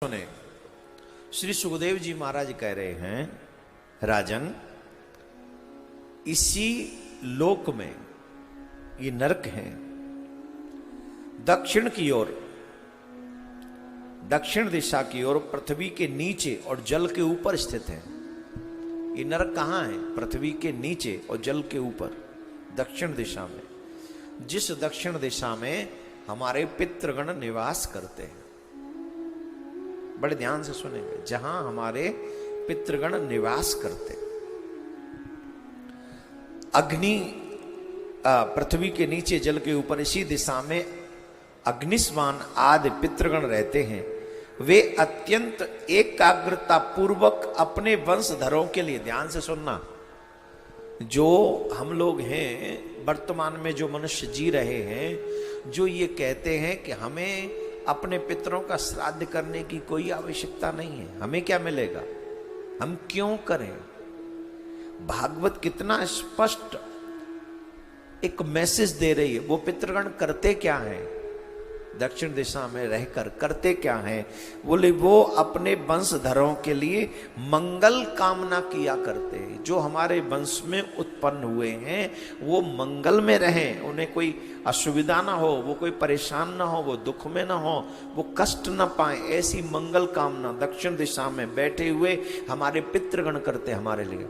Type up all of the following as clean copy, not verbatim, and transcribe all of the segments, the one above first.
सुने, श्री सुखदेव जी महाराज कह रहे हैं, राजन, इसी लोक में ये नरक है, दक्षिण की ओर, दक्षिण दिशा की ओर पृथ्वी के नीचे और जल के ऊपर स्थित है। ये नरक कहां है? पृथ्वी के नीचे और जल के ऊपर, दक्षिण दिशा में। जिस दक्षिण दिशा में हमारे पितृगण निवास करते हैं, बड़े ध्यान से सुनेंगे, जहां हमारे पितृगण निवास करते, अग्नि पृथ्वी के नीचे जल के ऊपर, इसी दिशा में अग्निस्वान आदि पितृगण रहते हैं। वे अत्यंत एकाग्रता पूर्वक अपने वंशधरों के लिए, ध्यान से सुनना, जो हम लोग हैं वर्तमान में, जो मनुष्य जी रहे हैं, जो ये कहते हैं कि हमें अपने पितरों का श्राद्ध करने की कोई आवश्यकता नहीं है, हमें क्या मिलेगा, हम क्यों करें। भागवत कितना स्पष्ट एक मैसेज दे रही है। वो पितृगण करते क्या हैं, दक्षिण दिशा में रहकर करते क्या हैं? बोले वो अपने वंशधरों के लिए मंगल कामना किया करते हैं। जो हमारे वंश में उत्पन्न हुए हैं वो मंगल में रहें, उन्हें कोई असुविधा ना हो, वो कोई परेशान ना हो, वो दुख में ना हो, वो कष्ट ना पाए, ऐसी मंगल कामना दक्षिण दिशा में बैठे हुए हमारे पितृगण करते हमारे लिए।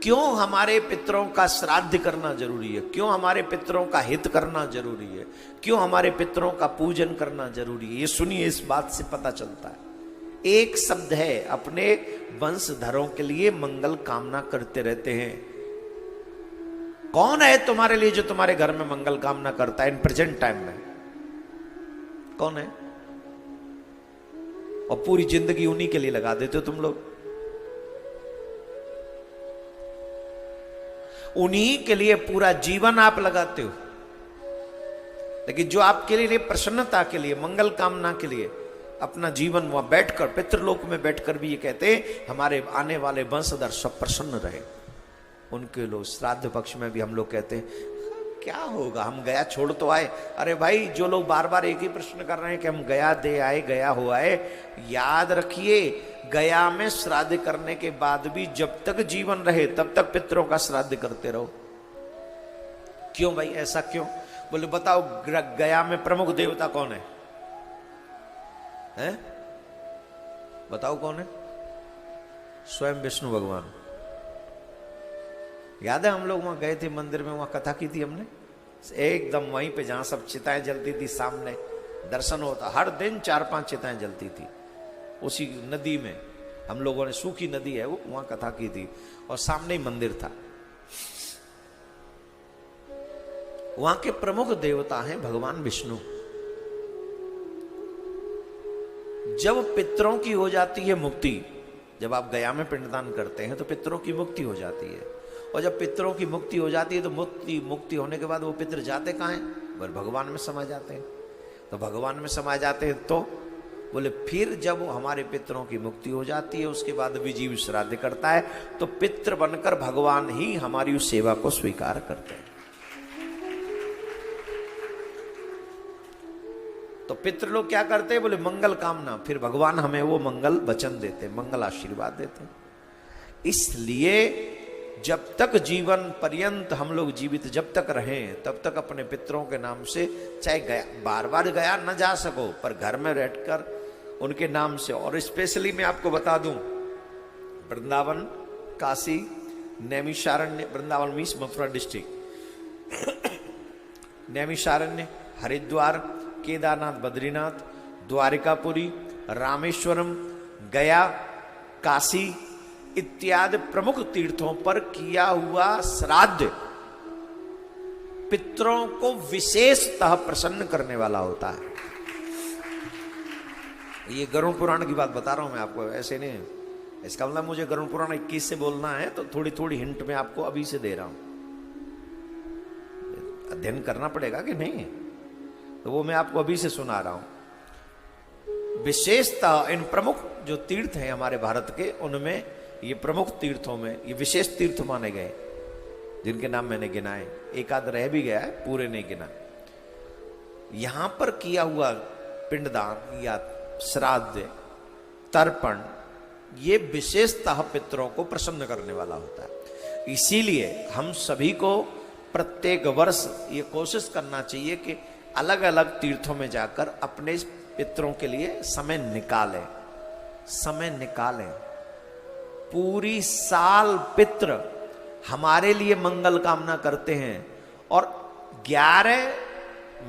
क्यों हमारे पितरों का श्राद्ध करना जरूरी है? क्यों हमारे पितरों का हित करना जरूरी है? क्यों हमारे पितरों का पूजन करना जरूरी है? ये सुनिए, इस बात से पता चलता है। एक शब्द है, अपने वंशधरों के लिए मंगल कामना करते रहते हैं। कौन है तुम्हारे लिए जो तुम्हारे घर में मंगल कामना करता है इन प्रेजेंट टाइम में? कौन है? और पूरी जिंदगी उन्हीं के लिए लगा देते हो तुम लोग, उन्हीं के लिए पूरा जीवन आप लगाते हो। लेकिन जो आपके लिए प्रसन्नता के लिए, मंगल कामना के लिए अपना जीवन वहां बैठकर, पितृलोक में बैठकर भी ये कहते हैं हमारे आने वाले वंशधर सब प्रसन्न रहे, उनके लोग श्राद्ध पक्ष में भी हम लोग कहते हैं क्या होगा, हम गया छोड़ तो आए। अरे भाई, जो लोग बार बार एक ही प्रश्न कर रहे हैं कि हम गया दे आए, गया हो आए, याद रखिए, गया में श्राद्ध करने के बाद भी जब तक जीवन रहे तब तक पितरों का श्राद्ध करते रहो। क्यों भाई, ऐसा क्यों? बोले बताओ, गया में प्रमुख देवता कौन है? हैं? बताओ कौन है? स्वयं विष्णु भगवान। याद है हम लोग वहां गए थे मंदिर में, वहां कथा की थी हमने, एकदम वहीं पे जहां सब चिताएं जलती थी, सामने दर्शन होता, हर दिन 4-5 चिताएं जलती थी उसी नदी में। हम लोगों ने, सूखी नदी है वो, वहां कथा की थी और सामने ही मंदिर था। वहां के प्रमुख देवता हैं भगवान विष्णु। जब पितरों की हो जाती है मुक्ति, जब आप गया में पिंडदान करते हैं तो पितरों की मुक्ति हो जाती है, और जब पितरों की मुक्ति हो जाती है तो मुक्ति होने के बाद वो पितर जाते कहाँ हैं? पर भगवान में समा जाते हैं। तो भगवान में समा जाते हैं तो बोले फिर जब हमारे पितरों की मुक्ति हो जाती है उसके बाद भी जीव श्राद्ध करता है, तो पितृ बनकर भगवान ही हमारी उस सेवा को स्वीकार करते हैं। तो पितृ लोग क्या करते हैं? बोले मंगल कामना, फिर भगवान हमें वो मंगल वचन देते, मंगल आशीर्वाद देते। इसलिए जब तक जीवन पर्यंत हम लोग जीवित जब तक रहें तब तक अपने पितरों के नाम से, चाहे गया बार बार गया न जा सको, पर घर में बैठकर उनके नाम से। और स्पेशली मैं आपको बता दूं, वृंदावन, काशी, नैमिषारण्य, वृंदावन मीन्स मथुरा डिस्ट्रिक्ट, नैमिषारण्य, हरिद्वार, केदारनाथ, बद्रीनाथ, द्वारिकापुरी, रामेश्वरम, गया, काशी इत्यादि प्रमुख तीर्थों पर किया हुआ श्राद्ध पितरों को विशेषतः प्रसन्न करने वाला होता है। ये गरुड़ पुराण की बात बता रहा हूं मैं आपको, ऐसे नहीं। इसका मतलब मुझे गरुड़ पुराण 21 से बोलना है तो थोड़ी थोड़ी हिंट में आपको अभी से दे रहा हूं, अध्ययन करना पड़ेगा कि नहीं, तो वो मैं आपको अभी से सुना रहा हूं। विशेषतः इन प्रमुख जो तीर्थ हैं हमारे भारत के, उनमें ये प्रमुख तीर्थों में ये विशेष तीर्थ माने गए, जिनके नाम मैंने गिनाए, एक आध रह भी गया है, पूरे नहीं गिना। यहां पर किया हुआ पिंडदान या श्राद्ध, तर्पण, ये विशेषतः पितरों को प्रसन्न करने वाला होता है। इसीलिए हम सभी को प्रत्येक वर्ष ये कोशिश करना चाहिए कि अलग अलग तीर्थों में जाकर अपने पितरों के लिए समय निकालें। पूरी साल पितृ हमारे लिए मंगल कामना करते हैं और 11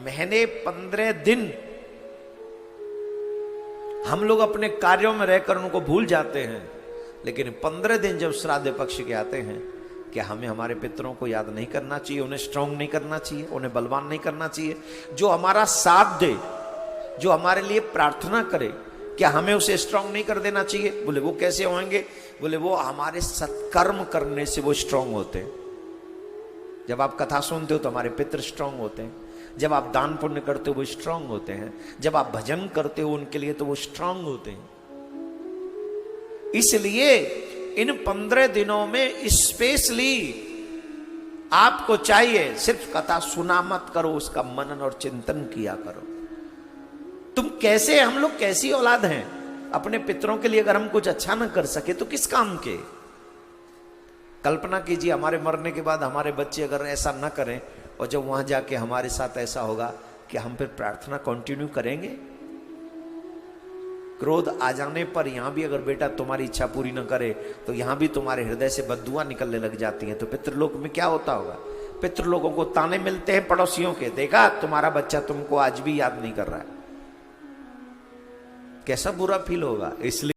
महीने 15 दिन हम लोग अपने कार्यों में रहकर उनको भूल जाते हैं, लेकिन 15 दिन जब श्राद्ध पक्ष के आते हैं, क्या हमें हमारे पितरों को याद नहीं करना चाहिए, उन्हें स्ट्रांग नहीं करना चाहिए, उन्हें बलवान नहीं करना चाहिए? जो हमारा साथ दे, जो हमारे लिए प्रार्थना करे, क्या हमें उसे स्ट्रांग नहीं कर देना चाहिए? बोले वो कैसे होंगे? बोले वो हमारे सत्कर्म करने से वो स्ट्रांग होते हैं। जब आप कथा सुनते हो तो हमारे पितृ स्ट्रांग होते हैं, जब आप दान पुण्य करते हो वो स्ट्रांग होते हैं, जब आप भजन करते हो उनके लिए तो वो स्ट्रांग होते हैं। इसलिए इन 15 दिनों में स्पेशली आपको चाहिए सिर्फ कथा सुना मत करो, उसका मनन और चिंतन किया करो। तुम कैसे, हम लोग कैसी औलाद हैं? अपने पितरों के लिए अगर हम कुछ अच्छा ना कर सके तो किस काम के? कल्पना कीजिए हमारे मरने के बाद हमारे बच्चे अगर ऐसा ना करें और जब वहां जाके हमारे साथ ऐसा होगा कि हम फिर प्रार्थना कंटिन्यू करेंगे? क्रोध आ जाने पर यहां भी अगर बेटा तुम्हारी इच्छा पूरी ना करे तो यहां भी तुम्हारे हृदय से बद्दुआ निकलने लग जाती हैं, तो पितृलोक में क्या होता होगा? पितृलोकों को ताने मिलते हैं पड़ोसियों के, देखा तुम्हारा बच्चा तुमको आज भी याद नहीं कर रहा है। कैसा बुरा फील होगा। इसलिए